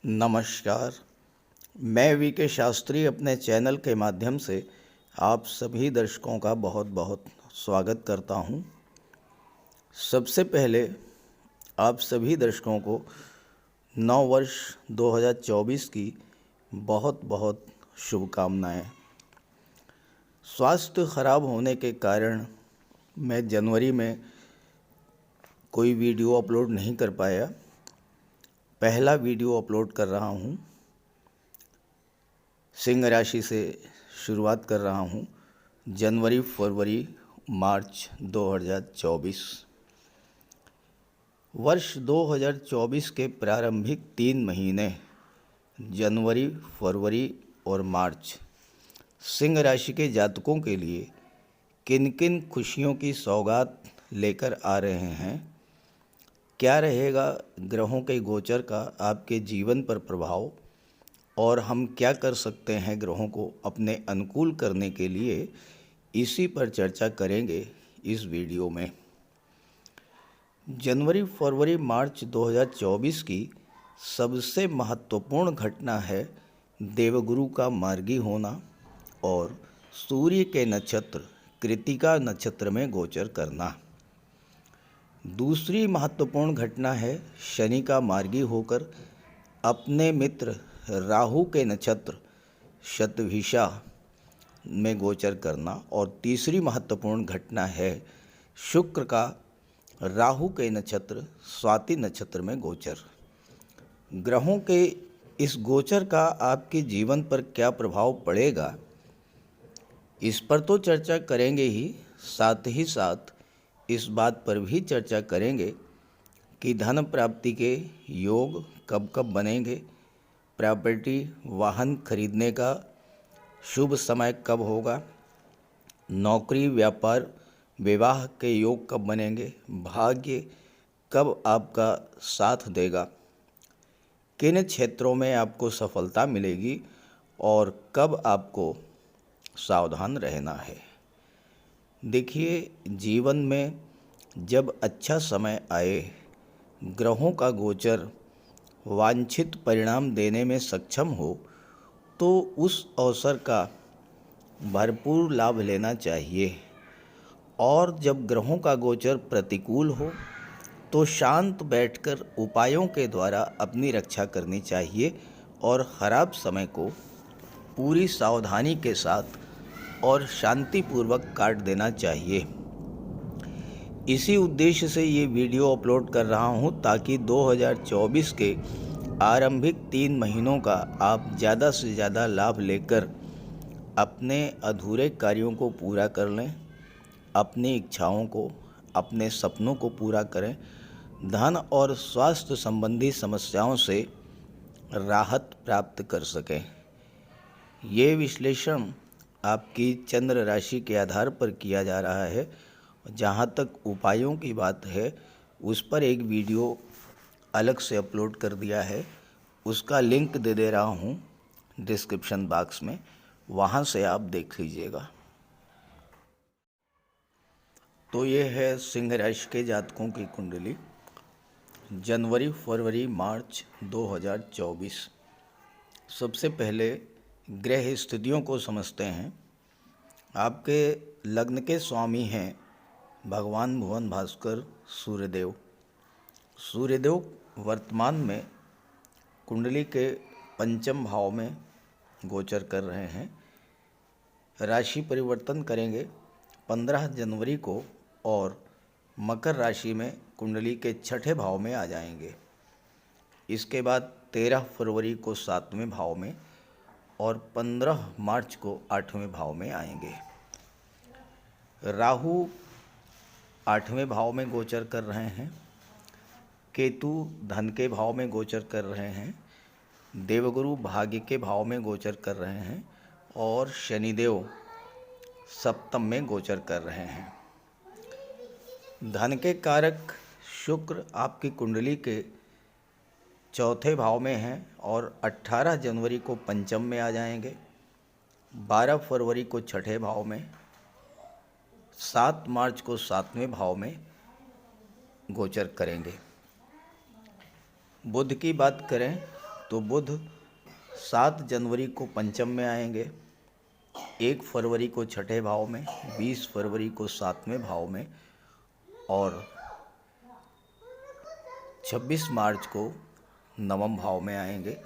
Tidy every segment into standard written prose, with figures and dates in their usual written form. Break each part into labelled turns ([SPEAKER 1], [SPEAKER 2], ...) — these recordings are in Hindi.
[SPEAKER 1] नमस्कार। मैं वी के शास्त्री अपने चैनल के माध्यम से आप सभी दर्शकों का बहुत बहुत स्वागत करता हूं। सबसे पहले आप सभी दर्शकों को नव वर्ष 2024 की बहुत बहुत शुभकामनाएं। स्वास्थ्य खराब होने के कारण मैं जनवरी में कोई वीडियो अपलोड नहीं कर पाया। पहला वीडियो अपलोड कर रहा हूं। सिंह राशि से शुरुआत कर रहा हूं। जनवरी, फरवरी, मार्च 2024। वर्ष 2024 के प्रारंभिक 3 महीने जनवरी, फरवरी और मार्च सिंह राशि के जातकों के लिए किन किन खुशियों की सौगात लेकर आ रहे हैं, क्या रहेगा ग्रहों के गोचर का आपके जीवन पर प्रभाव और हम क्या कर सकते हैं ग्रहों को अपने अनुकूल करने के लिए, इसी पर चर्चा करेंगे इस वीडियो में। जनवरी, फरवरी, मार्च 2024 की सबसे महत्वपूर्ण घटना है देवगुरु का मार्गी होना और सूर्य के नक्षत्र कृत्तिका नक्षत्र में गोचर करना। दूसरी महत्वपूर्ण घटना है शनि का मार्गी होकर अपने मित्र राहु के नक्षत्र शतभिषा में गोचर करना। और तीसरी महत्वपूर्ण घटना है शुक्र का राहु के नक्षत्र स्वाति नक्षत्र में गोचर। ग्रहों के इस गोचर का आपके जीवन पर क्या प्रभाव पड़ेगा, इस पर तो चर्चा करेंगे ही, साथ ही साथ इस बात पर भी चर्चा करेंगे कि धन प्राप्ति के योग कब कब बनेंगे, प्रॉपर्टी वाहन खरीदने का शुभ समय कब होगा, नौकरी व्यापार विवाह के योग कब बनेंगे, भाग्य कब आपका साथ देगा, किन क्षेत्रों में आपको सफलता मिलेगी और कब आपको सावधान रहना है। देखिए, जीवन में जब अच्छा समय आए, ग्रहों का गोचर वांछित परिणाम देने में सक्षम हो, तो उस अवसर का भरपूर लाभ लेना चाहिए। और जब ग्रहों का गोचर प्रतिकूल हो तो शांत बैठकर उपायों के द्वारा अपनी रक्षा करनी चाहिए और खराब समय को पूरी सावधानी के साथ और शांतिपूर्वक काट देना चाहिए। इसी उद्देश्य से ये वीडियो अपलोड कर रहा हूँ ताकि 2024 के आरंभिक 3 महीनों का आप ज़्यादा से ज़्यादा लाभ लेकर अपने अधूरे कार्यों को पूरा कर लें, अपनी इच्छाओं को, अपने सपनों को पूरा करें, धन और स्वास्थ्य संबंधी समस्याओं से राहत प्राप्त कर सकें। ये विश्लेषण आपकी चंद्र राशि के आधार पर किया जा रहा है। जहाँ तक उपायों की बात है, उस पर एक वीडियो अलग से अपलोड कर दिया है, उसका लिंक दे रहा हूँ डिस्क्रिप्शन बॉक्स में, वहाँ से आप देख लीजिएगा। तो ये है सिंह राशि के जातकों की कुंडली जनवरी, फरवरी, मार्च 2024। सबसे पहले ग्रह स्थितियों को समझते हैं। आपके लग्न के स्वामी हैं भगवान भुवन भास्कर सूर्यदेव। सूर्यदेव वर्तमान में कुंडली के पंचम भाव में गोचर कर रहे हैं। राशि परिवर्तन करेंगे 15 जनवरी को और मकर राशि में कुंडली के छठे भाव में आ जाएंगे। इसके बाद 13 फरवरी को 7वें भाव में और 15 मार्च को 8वें भाव में आएंगे। राहु 8वें भाव में गोचर कर रहे हैं, केतु धन के भाव में गोचर कर रहे हैं, देवगुरु भाग्य के भाव में गोचर कर रहे हैं और शनिदेव सप्तम में गोचर कर रहे हैं। धन के कारक शुक्र आपकी कुंडली के चौथे भाव में हैं और 18 जनवरी को पंचम में आ जाएंगे, 12 फरवरी को छठे भाव में, 7 मार्च को 7वें भाव में गोचर करेंगे। बुध की बात करें तो बुध 7 जनवरी को पंचम में आएंगे, 1 फरवरी को छठे भाव में, 20 फरवरी को 7वें भाव में और 26 मार्च को नवम भाव में आएंगे।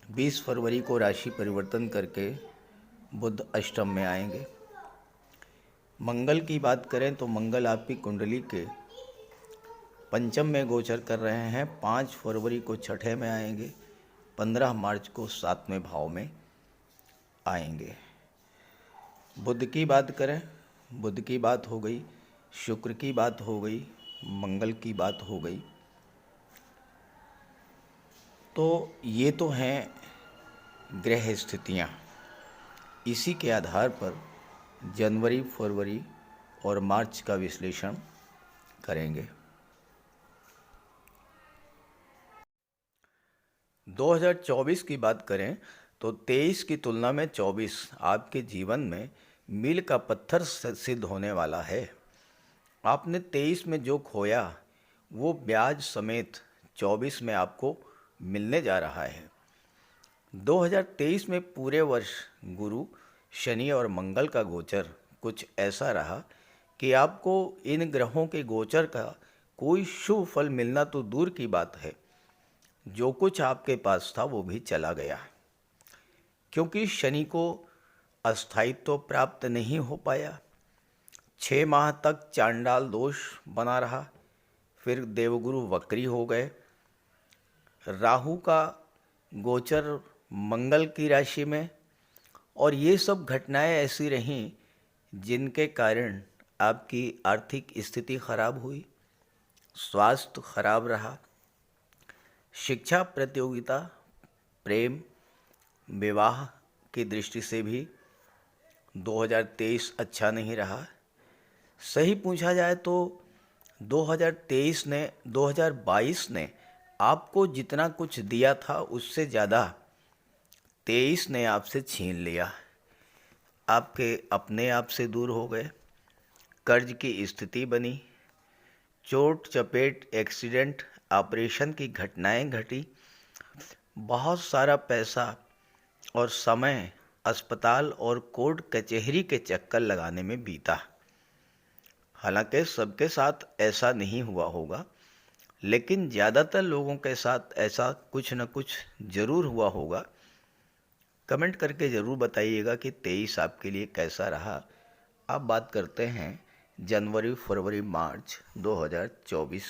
[SPEAKER 1] 20 फरवरी को राशि परिवर्तन करके बुध अष्टम में आएंगे। मंगल की बात करें तो मंगल आपकी कुंडली के पंचम में गोचर कर रहे हैं। 5 फरवरी को छठे में आएंगे, 15 मार्च को 7वें भाव में आएंगे। बुध की बात करें, बुध की बात हो गई, शुक्र की बात हो गई, मंगल की बात हो गई। तो ये तो हैं ग्रह स्थितियाँ। इसी के आधार पर जनवरी, फरवरी और मार्च का विश्लेषण करेंगे। 2024 की बात करें तो 23 की तुलना में 24 आपके जीवन में मील का पत्थर सिद्ध होने वाला है। आपने 23 में जो खोया वो ब्याज समेत 24 में आपको मिलने जा रहा है। 2023 में पूरे वर्ष गुरु, शनि और मंगल का गोचर कुछ ऐसा रहा कि आपको इन ग्रहों के गोचर का कोई शुभ फल मिलना तो दूर की बात है, जो कुछ आपके पास था वो भी चला गया, क्योंकि शनि को अस्थायित्व प्राप्त नहीं हो पाया। 6 माह तक चांडाल दोष बना रहा, फिर देवगुरु वक्री हो गए। राहु का गोचर मंगल की राशि में, और ये सब घटनाएं ऐसी रहीं जिनके कारण आपकी आर्थिक स्थिति खराब हुई, स्वास्थ्य खराब रहा, शिक्षा प्रतियोगिता, प्रेम, विवाह की दृष्टि से भी 2023 अच्छा नहीं रहा। सही पूछा जाए तो 2022 ने आपको जितना कुछ दिया था उससे ज़्यादा 23 ने आपसे छीन लिया। आपके अपने आप से दूर हो गए, कर्ज की स्थिति बनी, चोट चपेट, एक्सीडेंट, ऑपरेशन की घटनाएं घटी, बहुत सारा पैसा और समय अस्पताल और कोर्ट कचहरी के चक्कर लगाने में बीता। हालांकि सबके साथ ऐसा नहीं हुआ होगा, लेकिन ज़्यादातर लोगों के साथ ऐसा कुछ न कुछ ज़रूर हुआ होगा। कमेंट करके ज़रूर बताइएगा कि 23 आपके लिए कैसा रहा। अब बात करते हैं जनवरी, फरवरी, मार्च 2024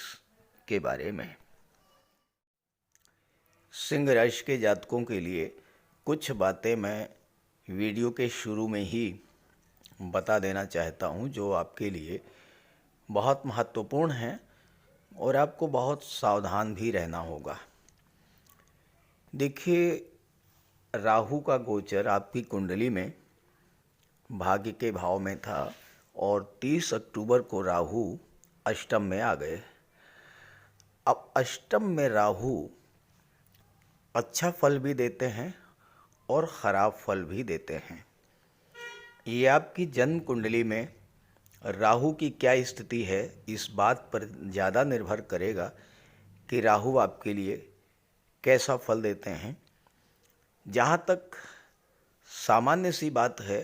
[SPEAKER 1] के बारे में। सिंह राशि के जातकों के लिए कुछ बातें मैं वीडियो के शुरू में ही बता देना चाहता हूं, जो आपके लिए बहुत महत्वपूर्ण हैं और आपको बहुत सावधान भी रहना होगा। देखिए, राहु का गोचर आपकी कुंडली में भाग्य के भाव में था और 30 अक्टूबर को राहु अष्टम में आ गए। अब अष्टम में राहु अच्छा फल भी देते हैं और ख़राब फल भी देते हैं। ये आपकी जन्म कुंडली में राहु की क्या स्थिति है, इस बात पर ज़्यादा निर्भर करेगा कि राहु आपके लिए कैसा फल देते हैं। जहाँ तक सामान्य सी बात है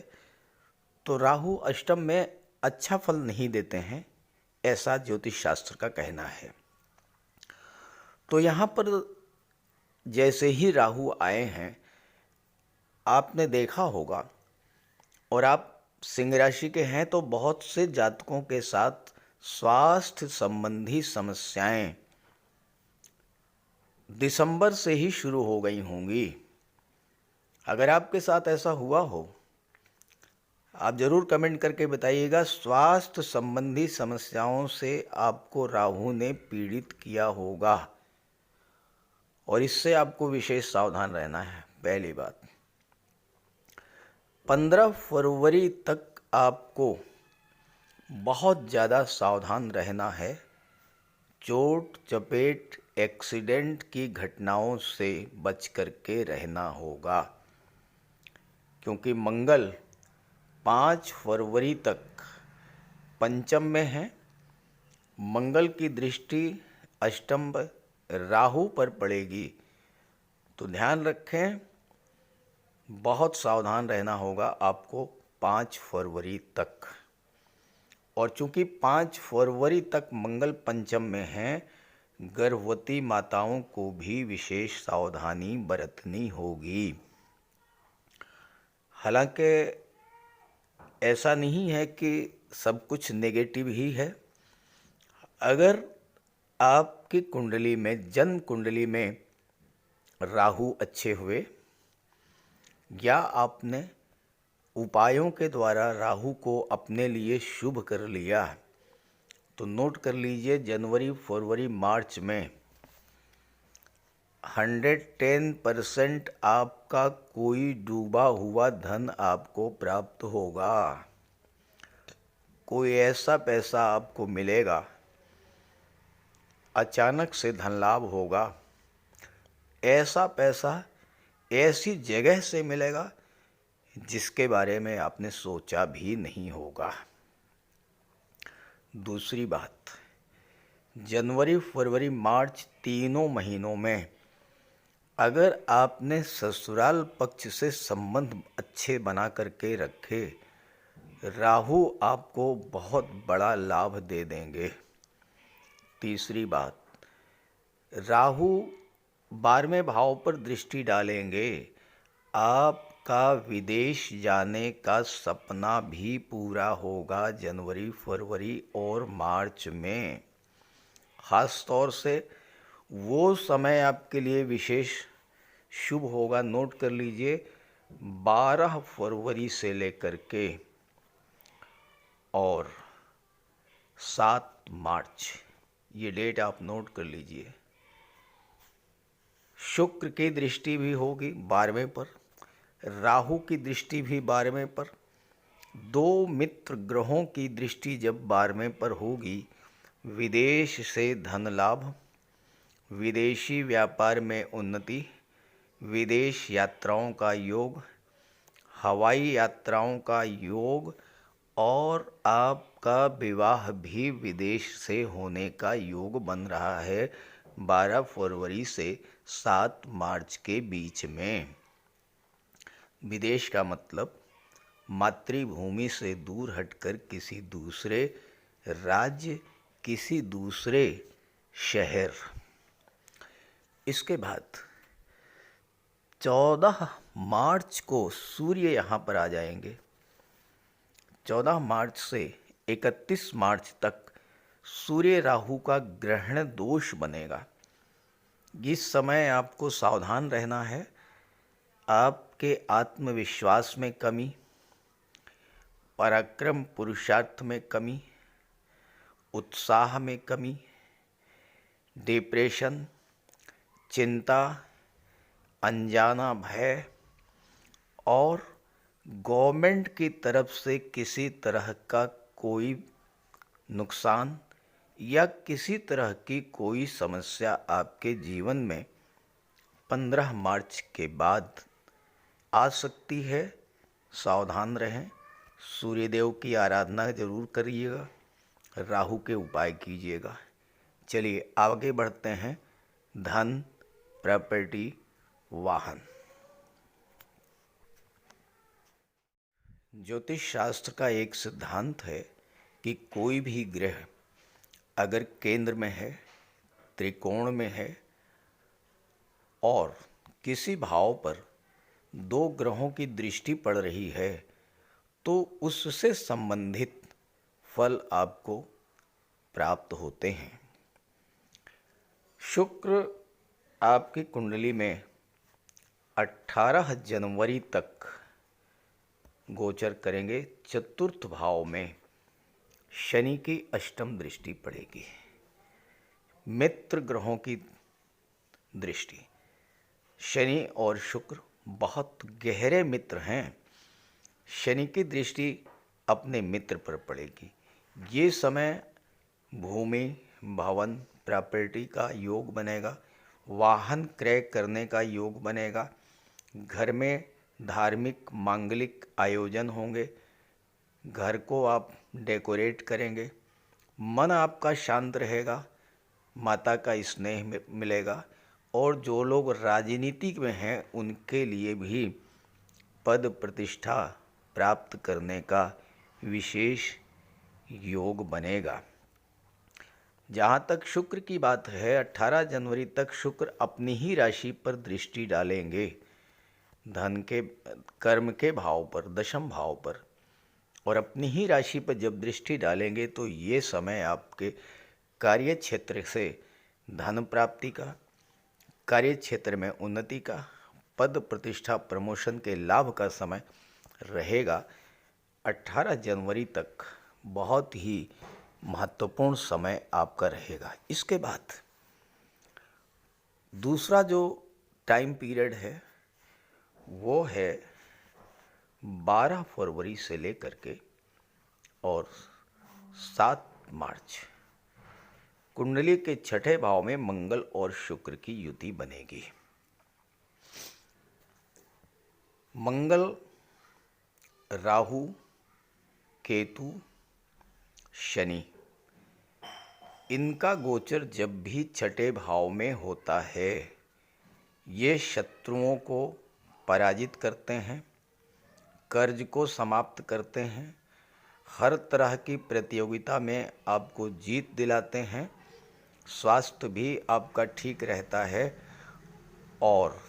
[SPEAKER 1] तो राहु अष्टम में अच्छा फल नहीं देते हैं, ऐसा ज्योतिष शास्त्र का कहना है। तो यहाँ पर जैसे ही राहु आए हैं, आपने देखा होगा, और आप सिंह राशि के हैं तो बहुत से जातकों के साथ स्वास्थ्य संबंधी समस्याएं दिसंबर से ही शुरू हो गई होंगी। अगर आपके साथ ऐसा हुआ हो, आप ज़रूर कमेंट करके बताइएगा। स्वास्थ्य संबंधी समस्याओं से आपको राहु ने पीड़ित किया होगा और इससे आपको विशेष सावधान रहना है। पहली बात, 15 फरवरी तक आपको बहुत ज़्यादा सावधान रहना है। चोट चपेट, एक्सीडेंट की घटनाओं से बच करके रहना होगा, क्योंकि मंगल 5 फरवरी तक पंचम में है। मंगल की दृष्टि अष्टम राहु पर पड़ेगी, तो ध्यान रखें, बहुत सावधान रहना होगा आपको 5 फरवरी तक। और चूंकि 5 फरवरी तक मंगल पंचम में है, गर्भवती माताओं को भी विशेष सावधानी बरतनी होगी। हालांकि ऐसा नहीं है कि सब कुछ नेगेटिव ही है। अगर आपकी कुंडली में, जन्म कुंडली में राहु अच्छे हुए या आपने उपायों के द्वारा राहु को अपने लिए शुभ कर लिया, तो नोट कर लीजिए, जनवरी, फरवरी, मार्च में 110% आपका कोई डूबा हुआ धन आपको प्राप्त होगा। कोई ऐसा पैसा आपको मिलेगा, अचानक से धन लाभ होगा। ऐसा पैसा ऐसी जगह से मिलेगा जिसके बारे में आपने सोचा भी नहीं होगा। दूसरी बात, जनवरी, फरवरी, मार्च तीनों महीनों में अगर आपने ससुराल पक्ष से संबंध अच्छे बना करके रखे, राहु आपको बहुत बड़ा लाभ दे देंगे। तीसरी बात, राहु 12वें भाव पर दृष्टि डालेंगे, आपका विदेश जाने का सपना भी पूरा होगा जनवरी, फरवरी और मार्च में। ख़ास तौर से वो समय आपके लिए विशेष शुभ होगा। नोट कर लीजिए, 12 फरवरी से लेकर के और 7 मार्च, ये डेट आप नोट कर लीजिए। शुक्र की दृष्टि भी होगी 12वें पर, राहु की दृष्टि भी 12वें पर। 2 मित्र ग्रहों की दृष्टि जब 12वें पर होगी, विदेश से धन लाभ, विदेशी व्यापार में उन्नति, विदेश यात्राओं का योग, हवाई यात्राओं का योग और आपका विवाह भी विदेश से होने का योग बन रहा है 12 फरवरी से 7 मार्च के बीच में। विदेश का मतलब मातृभूमि से दूर हटकर किसी दूसरे राज्य, किसी दूसरे शहर। इसके बाद 14 मार्च को सूर्य यहाँ पर आ जाएंगे। 14 मार्च से 31 मार्च तक सूर्य राहु का ग्रहण दोष बनेगा। इस समय आपको सावधान रहना है। आपके आत्मविश्वास में कमी, पराक्रम पुरुषार्थ में कमी, उत्साह में कमी, डिप्रेशन, चिंता, अनजाना भय और गवर्नमेंट की तरफ से किसी तरह का कोई नुकसान या किसी तरह की कोई समस्या आपके जीवन में 15 मार्च के बाद आ सकती है। सावधान रहें। सूर्यदेव की आराधना जरूर करिएगा, राहु के उपाय कीजिएगा। चलिए आगे बढ़ते हैं। धन, प्रॉपर्टी, वाहन। ज्योतिष शास्त्र का एक सिद्धांत है कि कोई भी ग्रह अगर केंद्र में है, त्रिकोण में है और किसी भाव पर 2 ग्रहों की दृष्टि पड़ रही है, तो उससे संबंधित फल आपको प्राप्त होते हैं। शुक्र आपकी कुंडली में 18 जनवरी तक गोचर करेंगे। चतुर्थ भाव में शनि की अष्टम दृष्टि पड़ेगी। मित्र ग्रहों की दृष्टि, शनि और शुक्र बहुत गहरे मित्र हैं। शनि की दृष्टि अपने मित्र पर पड़ेगी। ये समय भूमि, भवन, प्रॉपर्टी का योग बनेगा। वाहन क्रय करने का योग बनेगा। घर में धार्मिक मांगलिक आयोजन होंगे। घर को आप डेकोरेट करेंगे। मन आपका शांत रहेगा। माता का स्नेह मिलेगा और जो लोग राजनीति में हैं उनके लिए भी पद प्रतिष्ठा प्राप्त करने का विशेष योग बनेगा। जहाँ तक शुक्र की बात है, 18 जनवरी तक शुक्र अपनी ही राशि पर दृष्टि डालेंगे, धन के कर्म के भाव पर, दशम भाव पर, और अपनी ही राशि पर जब दृष्टि डालेंगे तो ये समय आपके कार्य क्षेत्र से धन प्राप्ति का, कार्य क्षेत्र में उन्नति का, पद प्रतिष्ठा प्रमोशन के लाभ का समय रहेगा। 18 जनवरी तक बहुत ही महत्वपूर्ण समय आपका रहेगा। इसके बाद दूसरा जो टाइम पीरियड है वो है 12 फरवरी से लेकर के और 7 मार्च। कुंडली के छठे भाव में मंगल और शुक्र की युति बनेगी। मंगल, राहु, केतु, शनि, इनका गोचर जब भी छठे भाव में होता है, ये शत्रुओं को पराजित करते हैं, कर्ज को समाप्त करते हैं, हर तरह की प्रतियोगिता में आपको जीत दिलाते हैं, स्वास्थ्य भी आपका ठीक रहता है। और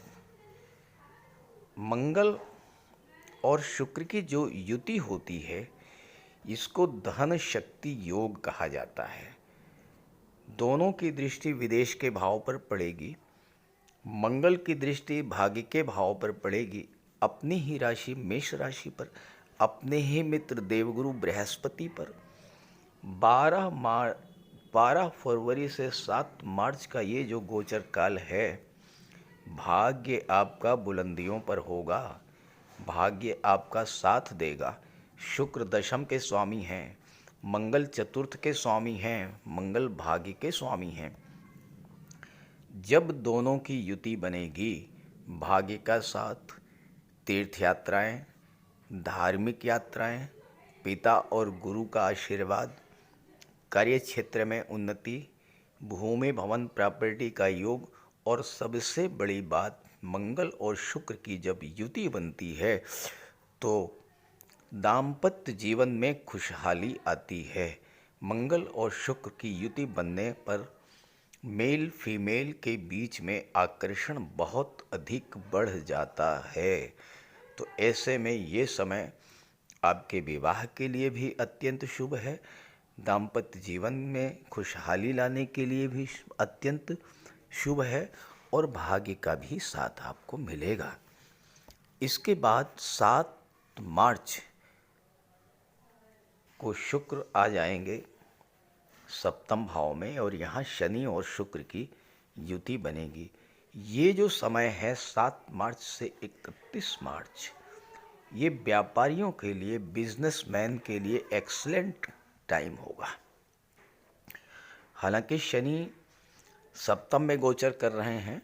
[SPEAKER 1] मंगल और शुक्र की जो युति होती है इसको धन शक्ति योग कहा जाता है। दोनों की दृष्टि विदेश के भाव पर पड़ेगी। मंगल की दृष्टि भाग्य के भाव पर पड़ेगी, अपनी ही राशि मेष राशि पर, अपने ही मित्र देवगुरु बृहस्पति पर। 12 फरवरी से 7 मार्च का ये जो गोचर काल है, भाग्य आपका बुलंदियों पर होगा, भाग्य आपका साथ देगा। शुक्र दशम के स्वामी हैं, मंगल चतुर्थ के स्वामी हैं, मंगल भाग्य के स्वामी हैं। जब दोनों की युति बनेगी, भाग्य का साथ, तीर्थ यात्राएं, धार्मिक यात्राएं, पिता और गुरु का आशीर्वाद, कार्य क्षेत्र में उन्नति, भूमि भवन प्रॉपर्टी का योग, और सबसे बड़ी बात मंगल और शुक्र की जब युति बनती है तो दाम्पत्य जीवन में खुशहाली आती है। मंगल और शुक्र की युति बनने पर मेल फीमेल के बीच में आकर्षण बहुत अधिक बढ़ जाता है। तो ऐसे में ये समय आपके विवाह के लिए भी अत्यंत शुभ है, दाम्पत्य जीवन में खुशहाली लाने के लिए भी अत्यंत शुभ है, और भाग्य का भी साथ आपको मिलेगा। इसके बाद 7 मार्च को शुक्र आ जाएंगे सप्तम भाव में, और यहाँ शनि और शुक्र की युति बनेगी। ये जो समय है 7 मार्च से 31 मार्च, ये व्यापारियों के लिए, बिजनेसमैन के लिए एक्सीलेंट टाइम होगा। हालांकि शनि सप्तम में गोचर कर रहे हैं,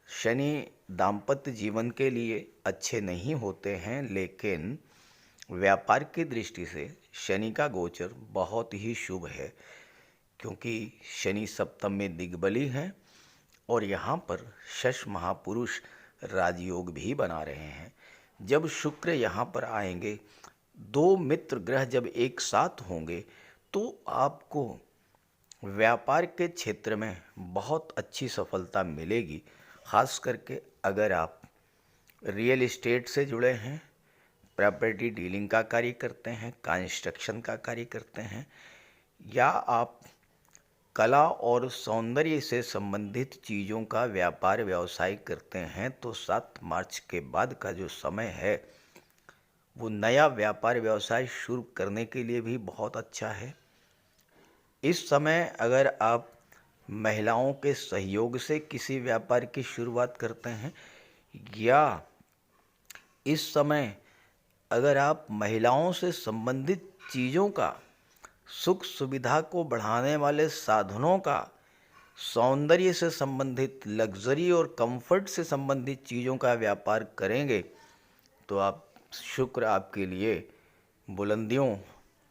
[SPEAKER 1] शनि दाम्पत्य जीवन के लिए अच्छे नहीं होते हैं, लेकिन व्यापार की दृष्टि से शनि का गोचर बहुत ही शुभ है, क्योंकि शनि सप्तम में दिग्बली हैं और यहाँ पर शश महापुरुष राजयोग भी बना रहे हैं। जब शुक्र यहाँ पर आएंगे, 2 मित्र ग्रह जब एक साथ होंगे तो आपको व्यापार के क्षेत्र में बहुत अच्छी सफलता मिलेगी। ख़ास करके अगर आप रियल एस्टेट से जुड़े हैं, प्रॉपर्टी डीलिंग का कार्य करते हैं, कंस्ट्रक्शन का कार्य करते हैं, या आप कला और सौंदर्य से संबंधित चीज़ों का व्यापार व्यवसाय करते हैं, तो 7 मार्च के बाद का जो समय है वो नया व्यापार व्यवसाय शुरू करने के लिए भी बहुत अच्छा है। इस समय अगर आप महिलाओं के सहयोग से किसी व्यापार की शुरुआत करते हैं, या इस समय अगर आप महिलाओं से संबंधित चीज़ों का, सुख सुविधा को बढ़ाने वाले साधनों का, सौंदर्य से संबंधित, लग्जरी और कंफर्ट से संबंधित चीज़ों का व्यापार करेंगे, तो आप शुक्र आपके लिए बुलंदियों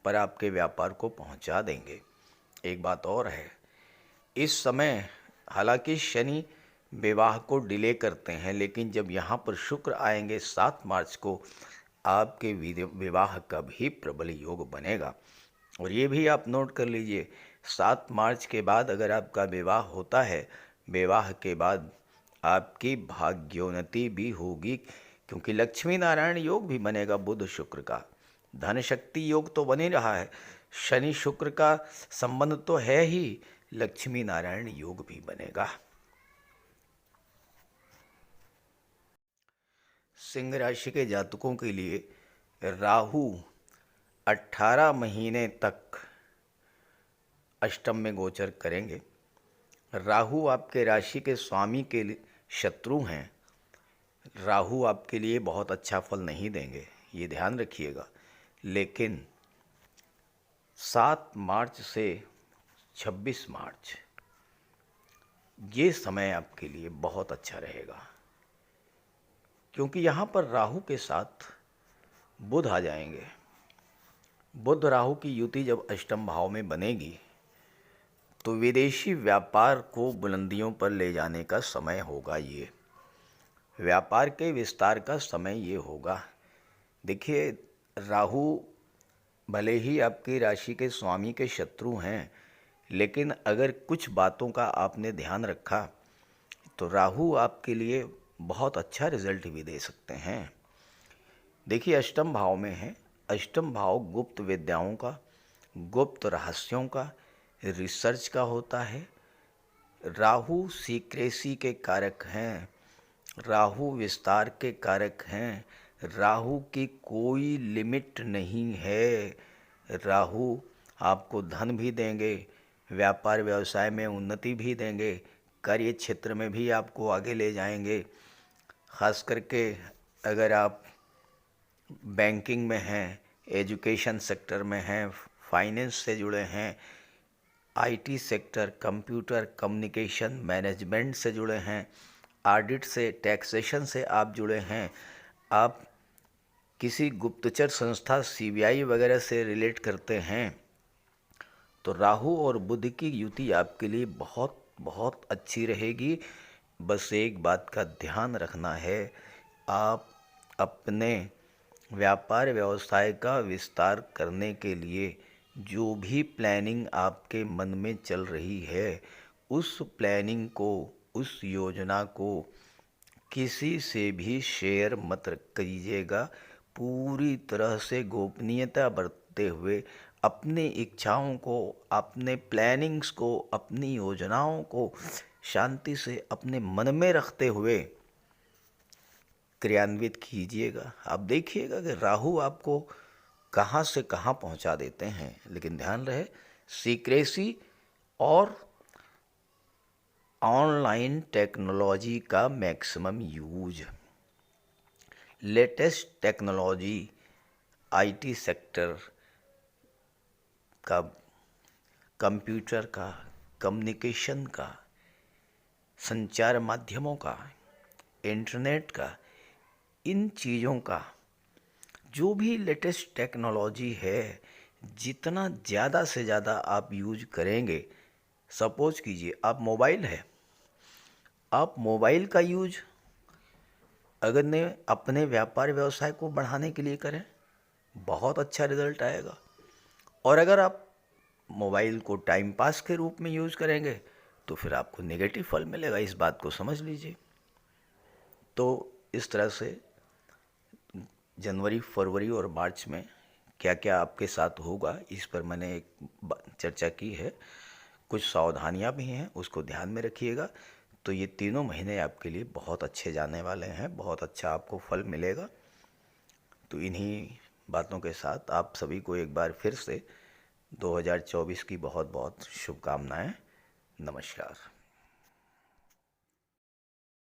[SPEAKER 1] पर आपके व्यापार को पहुंचा देंगे। एक बात और है, इस समय हालांकि शनि विवाह को डिले करते हैं, लेकिन जब यहाँ पर शुक्र आएंगे 7 मार्च को, आपके विवाह का भी प्रबल योग बनेगा। और ये भी आप नोट कर लीजिए, 7 मार्च के बाद अगर आपका विवाह होता है, विवाह के बाद आपकी भाग्योन्नति भी होगी, क्योंकि लक्ष्मी नारायण योग भी बनेगा बुध शुक्र का। धन शक्ति योग तो बन ही रहा है, शनि शुक्र का संबंध तो है ही, लक्ष्मी नारायण योग भी बनेगा। सिंह राशि के जातकों के लिए राहु 18 महीने तक अष्टम में गोचर करेंगे। राहु आपके राशि के स्वामी के शत्रु हैं। राहु आपके लिए बहुत अच्छा फल नहीं देंगे, ये ध्यान रखिएगा। लेकिन 7 मार्च से 26 मार्च ये समय आपके लिए बहुत अच्छा रहेगा, क्योंकि यहाँ पर राहु के साथ बुध आ जाएंगे। बुध राहु की युति जब अष्टम भाव में बनेगी तो विदेशी व्यापार को बुलंदियों पर ले जाने का समय होगा। ये व्यापार के विस्तार का समय ये होगा। देखिए, राहु भले ही आपकी राशि के स्वामी के शत्रु हैं, लेकिन अगर कुछ बातों का आपने ध्यान रखा तो राहु आपके लिए बहुत अच्छा रिजल्ट भी दे सकते हैं। देखिए, अष्टम भाव में है। अष्टम भाव गुप्त विद्याओं का, गुप्त रहस्यों का, रिसर्च का होता है। राहु सीक्रेसी के कारक हैं, राहु विस्तार के कारक हैं। राहु की कोई लिमिट नहीं है। राहु आपको धन भी देंगे, व्यापार व्यवसाय में उन्नति भी देंगे, कार्य क्षेत्र में भी आपको आगे ले जाएंगे। खास करके अगर आप बैंकिंग में हैं, एजुकेशन सेक्टर में हैं, फाइनेंस से जुड़े हैं, IT sector, computer communication management से जुड़े हैं, ऑडिट से, टैक्सेशन से आप जुड़े हैं, आप किसी गुप्तचर संस्था सीबीआई वगैरह से रिलेट करते हैं, तो राहु और बुध की युति आपके लिए बहुत बहुत अच्छी रहेगी। बस एक बात का ध्यान रखना है, आप अपने व्यापार व्यवसाय का विस्तार करने के लिए जो भी प्लानिंग आपके मन में चल रही है, उस प्लानिंग को, उस योजना को किसी से भी शेयर मत कीजिएगा। पूरी तरह से गोपनीयता बरतते हुए अपनी इच्छाओं को, अपने प्लानिंग्स को, अपनी योजनाओं को शांति से अपने मन में रखते हुए क्रियान्वित कीजिएगा। आप देखिएगा कि राहु आपको कहाँ से कहाँ पहुँचा देते हैं। लेकिन ध्यान रहे, सीक्रेसी और ऑनलाइन टेक्नोलॉजी का maximum use, latest technology, IT sector का, कंप्यूटर का, कम्युनिकेशन का, संचार माध्यमों का, इंटरनेट का, इन चीज़ों का जो भी लेटेस्ट टेक्नोलॉजी है, जितना ज़्यादा से ज़्यादा आप यूज करेंगे। सपोज कीजिए आप मोबाइल है, आप मोबाइल का यूज अगर ने अपने व्यापार व्यवसाय को बढ़ाने के लिए करें, बहुत अच्छा रिजल्ट आएगा। और अगर आप मोबाइल को टाइम पास के रूप में यूज़ करेंगे तो फिर आपको नेगेटिव फल मिलेगा, इस बात को समझ लीजिए। तो इस तरह से जनवरी, फरवरी और मार्च में क्या क्या आपके साथ होगा, इस पर मैंने एक चर्चा की है। कुछ सावधानियां भी हैं, उसको ध्यान में रखिएगा। तो ये तीनों महीने आपके लिए बहुत अच्छे जाने वाले हैं, बहुत अच्छा आपको फल मिलेगा। तो इन्हीं बातों के साथ आप सभी को एक बार फिर से 2024 की बहुत बहुत शुभकामनाएं। नमस्कार।